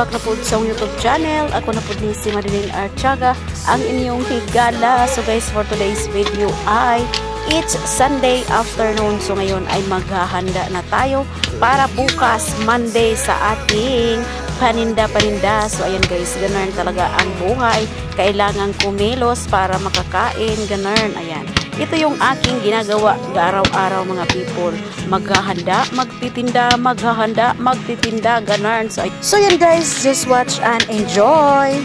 back na po sa YouTube channel. Ako na po ni si Marilyn Archaga, ang inyong higala. So guys, for today's video ay it's Sunday afternoon. So ngayon ay maghahanda na tayo para bukas Monday sa ating paninda-paninda. So ayan guys, ganun talaga ang buhay. Kailangan kumilos para makakain, ganun. Ayan. Ito yung aking ginagawa araw-araw mga people. Maghahanda, magtitinda, maghahanda, magtitinda, ganun. So yan guys, just watch and enjoy.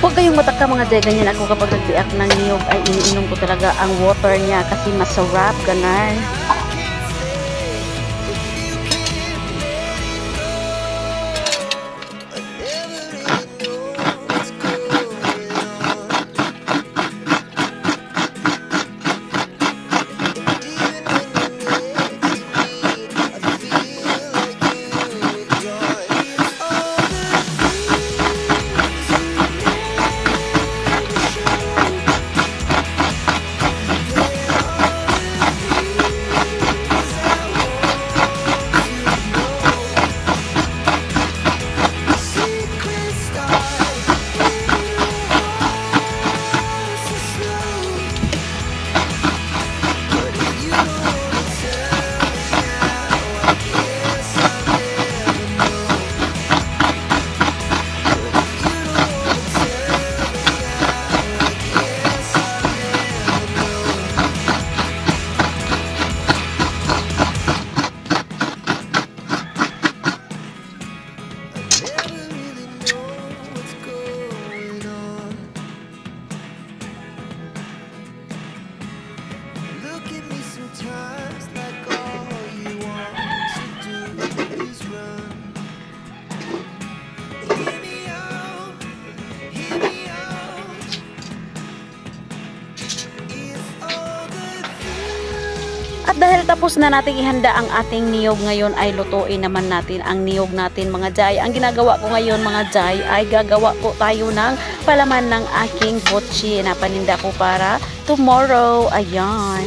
Huwag kayong mataka mga day, ganyan ako kapag nagbiak ng niyog ay iniinom ko talaga ang water niya kasi masarap, ganun. At dahil tapos na nating ihanda ang ating niyog ngayon ay lutuin naman natin ang niyog natin mga jay. Ang ginagawa ko ngayon mga jay ay gagawa ko tayo ng palaman ng aking botchi na paninda ko para tomorrow. Ayan.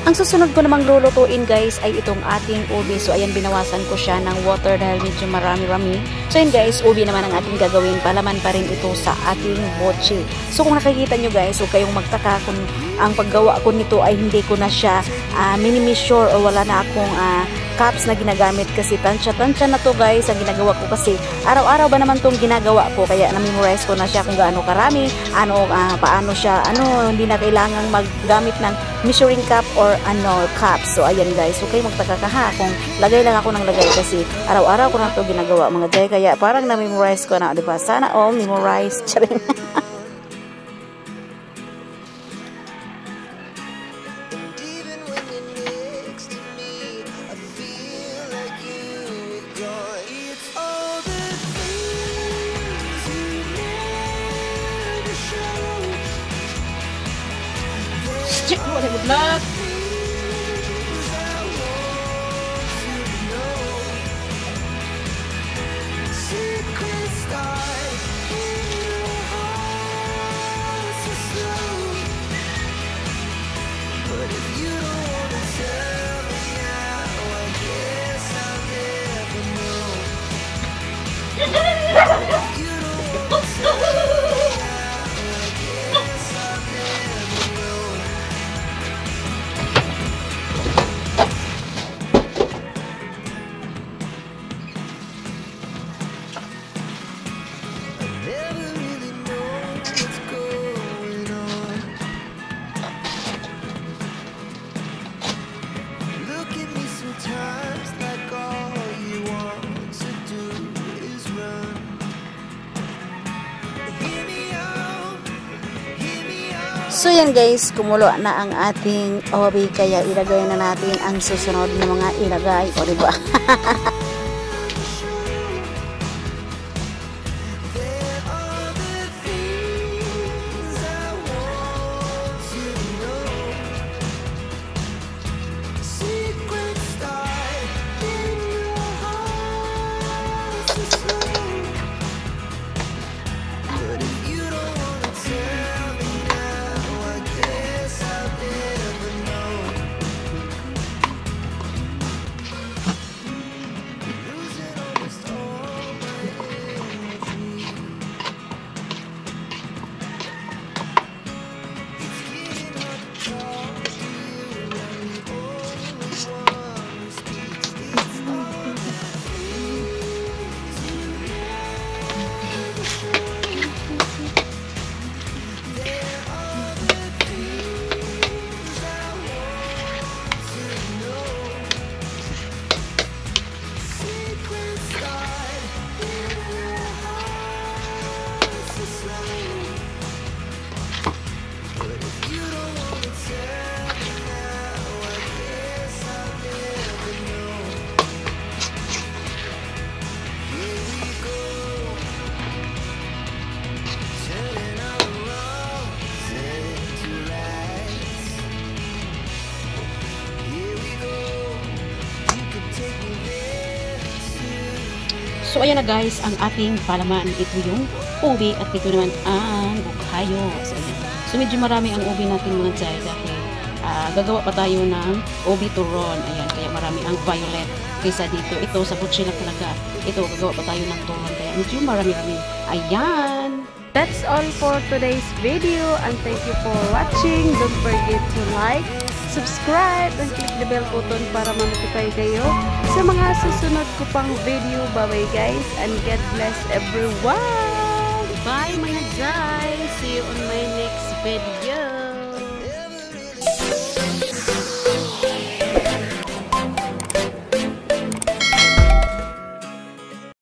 Ang susunod ko namang lulutuin guys ay itong ating ubi. So ayan, binawasan ko siya ng water dahil medyo marami-rami. So ayan guys, ubi naman ang ating gagawin. Palaman pa rin ito sa ating mochi. So kung nakikita nyo guys, huwag kayong magtaka kung ang paggawa ko nito ay hindi ko na siya mini-measure o wala na akong cups na ginagamit kasi tansya-tansya na to guys ang ginagawa ko kasi araw-araw ba naman tong ginagawa ko, kaya na-memorize ko na siya kung gaano karami, paano siya, hindi na kailangang maggamit ng measuring cup or cups. So ayan guys, okay, magtaka ka ha kung lagay lang ako ng lagay kasi araw-araw ko na to ginagawa mga jay, kaya parang na-memorize ko na, diba? Sana all memorize. Charing. Good luck. So yan guys, kumulo na ang ating ubi, kaya ilagay na natin ang susunod na mga ilagay, o diba? So ayan na guys, ang ating palaman. Ito yung ubi at ito naman ang bukhayo. So medyo marami ang ubi natin mga jay dahil gagawa pa tayo ng ubi turon. Ayan, kaya marami ang violet kaysa dito. Ito sa butchila talaga. Ito gagawa pa tayo ng turon, kaya medyo marami-rami. Ayan! That's all for today's video and thank you for watching. Don't forget to like, subscribe, and click the bell button para ma-notify kayo sa mga susunod ko pang video. Bye-bye guys and God bless everyone! Bye mga jay! See you on my next video.